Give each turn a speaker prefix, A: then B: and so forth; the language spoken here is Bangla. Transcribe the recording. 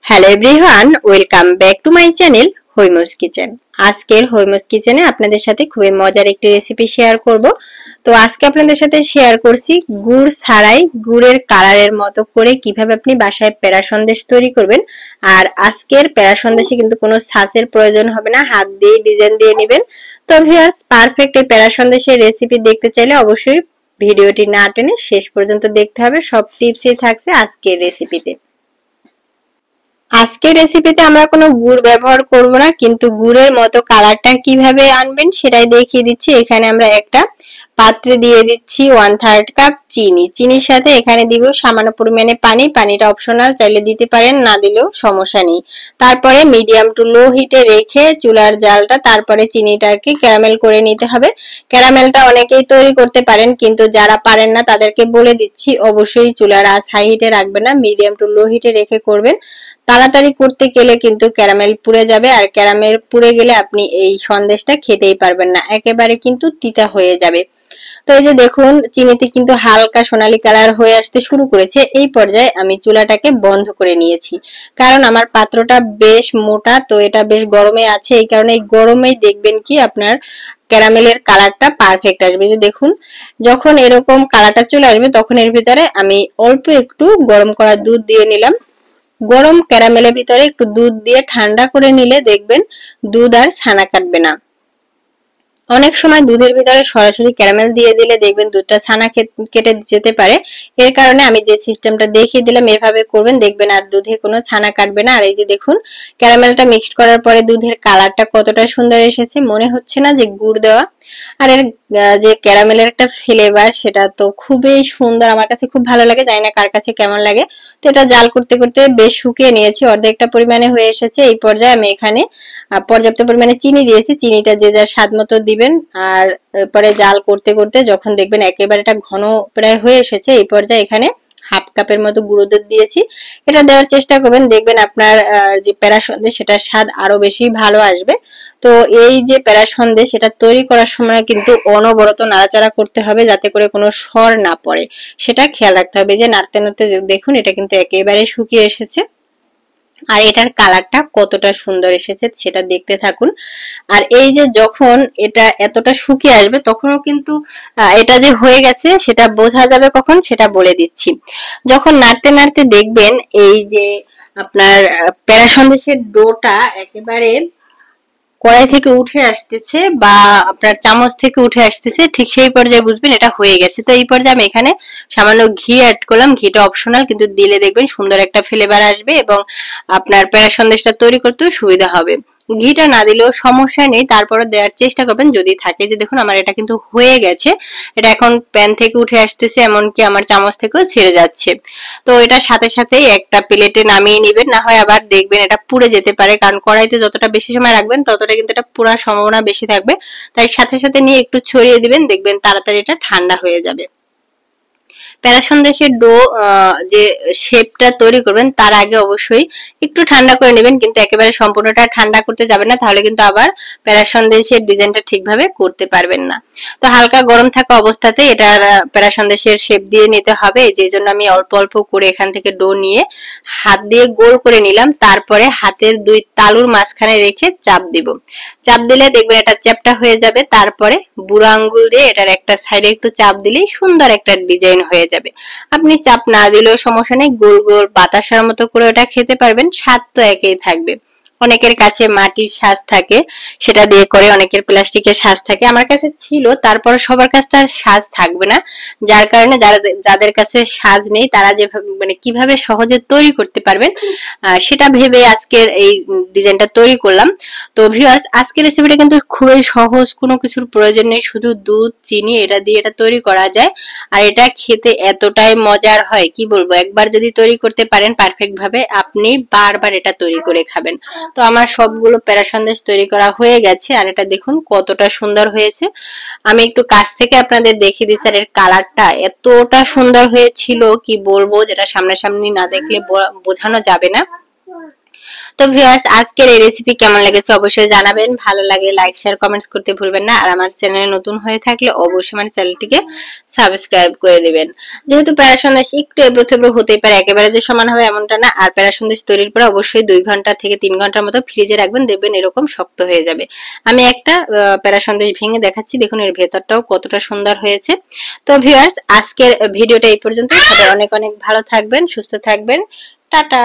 A: Hello everyone, welcome back to my channel হৈমস kitchen. আজকের হৈমস কিচেনে আপনাদের সাথে খুবই মজার একটি রেসিপি শেয়ার করব। তো আজকে আপনাদের সাথে শেয়ার করছি গুড় ছাড়াই গুড়ের কালারের মতো করে কিভাবে আপনি বাসায় পেড়া সন্দেশ তৈরি করবেন। আর আজকের পেড়া সন্দেশে কিন্তু কোনো ছাঁচের প্রয়োজন হবে না, হাত দিয়ে ডিজাইন দিয়ে নেবেন। তো ভিউয়ার্স, পারফেক্ট এই পেড়া সন্দেশের রেসিপি দেখতে চাইলে অবশ্যই ভিডিওটি না টেনে শেষ পর্যন্ত দেখতে হবে। সব টিপসই থাকছে আজকের রেসিপিতে। আজকের রেসিপিতে আমরা কোনো গুড় ব্যবহার করব না, কিন্তু গুড়ের মতো কালারটা কিভাবে আনবেন সেটাই দেখিয়ে দিচ্ছি। এখানে আমরা একটা পাত্রে দিয়ে দিচ্ছি 1/3 কাপ চিনি। চিনির সাথে এখানে দিব সামান্য পরিমাণে পানি। পানিটা অপশনাল, চাইলে দিতে পারেন, না দিলেও সমস্যা নেই। তারপরে মিডিয়াম টু লো হিটে রেখে চুলার জালটা, তারপরে চিনিটাকে ক্যারামেল করে নিতে হবে। ক্যারামেলটা অনেকেই তৈরি করতে পারেন, কিন্তু যারা পারেন না তাদেরকে বলে দিচ্ছি অবশ্যই চুলার আঁচ হাই হিটে রাখবেন না, মিডিয়াম টু লো হিটে রেখে করবেন। তাড়াতাড়ি করতে গেলে কিন্তু ক্যারামেল পুড়ে যাবে, আর ক্যারামেল পুড়ে গেলে আপনি এই সন্দেশটা খেতেই পারবেন না, একেবারে কিন্তু তিতা হয়ে যাবে। তো এই যে দেখুন, চিনিতে কিন্তু হালকা সোনালী কালার হয়ে আসতে শুরু করেছে। এই পর্যায়ে আমি চুলাটাকে বন্ধ করে নিয়েছি, কারণ আমার পাত্রটা বেশ মোটা, তো এটা বেশ গরমে আছে। এই কারণে এই গরমেই দেখবেন কি আপনার ক্যারামেলের কালারটা পারফেক্ট আসবে। যে দেখুন, যখন এরকম কালারটা চলে আসবে তখন এর ভিতরে আমি অল্প একটু গরম করা দুধ দিয়ে নিলাম। গরম ক্যারামেলের ভিতরে একটু দুধ দিয়ে ঠান্ডা করে নিলে দেখবেন দুধ আর ছানা কাটবে না। অনেক সময় দুধের ভিতরে সরাসরি ক্যারামেল দিয়ে দিলে দেখবেন দুধটা ছানা কেটে যেতে পারে। এর কারণে আমি যে সিস্টেমটা দেখিয়ে দিলাম এভাবে করবেন, দেখবেন আর দুধে কোনো ছানা কাটবে না। আর এই যে দেখুন, ক্যারামেলটা মিক্সড করার পরে দুধের কালারটা কতটা সুন্দর এসেছে, মনে হচ্ছে না যে গুড় দেওয়া। আর এর যে ক্যারামেলের একটা ফ্লেভার, সেটা তো খুবই সুন্দর, আমার কাছে খুব ভালো লাগে, জানি না কার কাছে কেমন লাগে। তো এটা জাল করতে করতে বেশ শুকিয়ে নিয়েছি, অর্ধেকটা পরিমাণে হয়ে এসেছে। এই পর্যায়ে আমি এখানে পর্যাপ্ত পরিমাণে চিনি দিয়েছি। চিনিটা যে যার স্বাদ মতো দিবেন। আর এরপরে জাল করতে করতে যখন দেখবেন একেবারে এটা ঘন প্রায় হয়ে এসেছে, এই পর্যায়ে এখানে হাফ কাপের মতো গুঁড়ো দুধ দিয়েছি। এটা দেওয়ার চেষ্টা করবেন, দেখবেন আপনার যে পেড়া সন্দেশ সেটার স্বাদ আরো বেশি ভালো আসবে। তো এই যে পেড়া সন্দেশ সেটা তৈরি করার সময় কিন্তু অনবরত নাড়াচাড়া করতে হবে, যাতে করে কোনো সর না পড়ে, সেটা খেয়াল রাখতে হবে। যে নাড়তে নাড়তে দেখুন এটা কিন্তু একেবারে শুকিয়ে এসেছে। আর এটার কালারটা কতটা সুন্দর এসেছে সেটা দেখতে থাকুন। আর এই যে যখন এটা এতটা শুকিয়ে আসবে তখনও কিন্তু এটা যে হয়ে গেছে সেটা বোঝা যাবে কখন, সেটা বলে দিচ্ছি। যখন নাড়তে নাড়তে দেখবেন এই যে আপনার পেড়া সন্দেশের ডোটা একেবারে কড়াই থেকে উঠে আসতেছে বা আপনার চামচ থেকে উঠে আসতেছে, ঠিক সেই পর্যায়ে বুঝবেন এটা হয়ে গেছে। তো এই পর্যায়ে আমি এখানে সামান্য ঘি অ্যাড করলাম। ঘিটা অপশনাল, কিন্তু দিলে দেখবেন সুন্দর একটা ফ্লেভার আসবে এবং আপনার পেড়া সন্দেশটা তৈরি করতেও সুবিধা হবে। ঘিটা না দিলেও সমস্যা নেই, তারপরে দেওয়ার চেষ্টা করবেন যদি থাকে। যে দেখুন আমার এটা কিন্তু হয়ে গেছে, এটা এখন প্যান থেকে উঠে আসতেছে, এমনকি আমার চামচ থেকেও ছেড়ে যাচ্ছে। তো এটা সাথে সাথেই একটা প্লেটে নামিয়ে নিবেন, না হয় আবার দেখবেন এটা পুড়ে যেতে পারে, কারণ কড়াইতে যতটা বেশি সময় রাখবেন ততটা কিন্তু এটা পুড়ার সম্ভাবনা বেশি থাকবে। তাই সাথে সাথে নিয়ে একটু ছড়িয়ে দিবেন, দেখবেন তাড়াতাড়ি এটা ঠান্ডা হয়ে যাবে। প্যারা সন্দেশের ডো যে শেপটা তৈরি করবেন তার আগে অবশ্যই একটু ঠান্ডা করে নেবেন, কিন্তু একেবারে সম্পূর্ণটা ঠান্ডা করতে যাবেন না, তাহলে কিন্তু আবার প্যারা সন্দেশের ডিজাইনটা ঠিকভাবে করতে পারবেন না। তো হালকা গরম থাকা অবস্থাতে এটার প্যারা সন্দেশের শেপ দিয়ে নিতে হবে। যে জন্য আমি অল্প অল্প করে এখান থেকে ডো নিয়ে হাত দিয়ে গোল করে নিলাম। তারপরে হাতের দুই তালুর মাঝখানে রেখে চাপ দিব। চাপ দিলে দেখবেন এটা চ্যাপটা হয়ে যাবে। তারপরে বুড়ো আঙ্গুল দিয়ে এটার একটা সাইডে একটু চাপ দিলেই সুন্দর একটা ডিজাইন হয়ে যাবে। আপনি চাপ না দিলেও সমস্যা নেই, গোল গোল বাতাসার মতো করে ওটা খেতে পারবেন, স্বাদ তো একই থাকবে। অনেকের কাছে মাটির সাজ থাকে, সেটা দিয়ে করে, অনেকের প্লাস্টিকের সাজ থাকে, আমার কাছে ছিল, তারপর সবার কাছে তার সাজ থাকবে না। যার কারণে যাদের কাছে সাজ নেই তারা যেভাবে মানে কিভাবে সহজে তৈরি করতে পারবেন সেটা ভেবে আজকের এই ডিজাইনটা তৈরি করলাম। তো ভিউয়ার্স, আজকের রেসিপিটা কিন্তু খুবই সহজ, কোনো কিছুর প্রয়োজন নেই, শুধু দুধ চিনি এটা দিয়ে এটা তৈরি করা যায়। আর এটা খেতে এতটাই মজার হয় কি বলবো, একবার যদি তৈরি করতে পারেন পারফেক্ট ভাবে আপনি বারবার এটা তৈরি করে খাবেন। তো আমার সবগুলো প্যারা সন্দেশ তৈরি করা হয়ে গেছে, আর এটা দেখুন কতটা সুন্দর হয়েছে। আমি একটু কাছ থেকে আপনাদের দেখিয়ে দিচ্ছি, আর এর কালারটা এতটা সুন্দর হয়েছিল কি বলবো, যেটা সামনাসামনি না দেখলে বোঝানো যাবে না। তো ভিউয়ার্স, আজকের এই রেসিপি কেমন লেগেছে অবশ্যই জানাবেন। ভালো লাগলে লাইক শেয়ার কমেন্টস করতে ভুলবেন না। আর আমার চ্যানেলে নতুন হয়ে থাকলে অবশ্যই আমার চ্যানেলটিকে সাবস্ক্রাইব করে দিবেন। যেহেতু প্যারা সন্দেশ একটু এবড়ো থেবড়ো হতেই পারে, একেবারে যে সমান হবে এমনটা না। আর প্যারা সন্দেশ তৈরির পর অবশ্যই 2 ঘন্টা থেকে 3 ঘন্টার মতো ফ্রিজে রাখবেন, দেখবেন এরকম শক্ত হয়ে যাবে। আমি একটা প্যারা সন্দেশ ভেঙে দেখাচ্ছি, দেখুন এর ভেতরটাও কতটা সুন্দর হয়েছে। তো ভিউয়ার্স, আজকের ভিডিওটা এই পর্যন্ত। সবাই অনেক অনেক ভালো থাকবেন, সুস্থ থাকবেন। টাটা।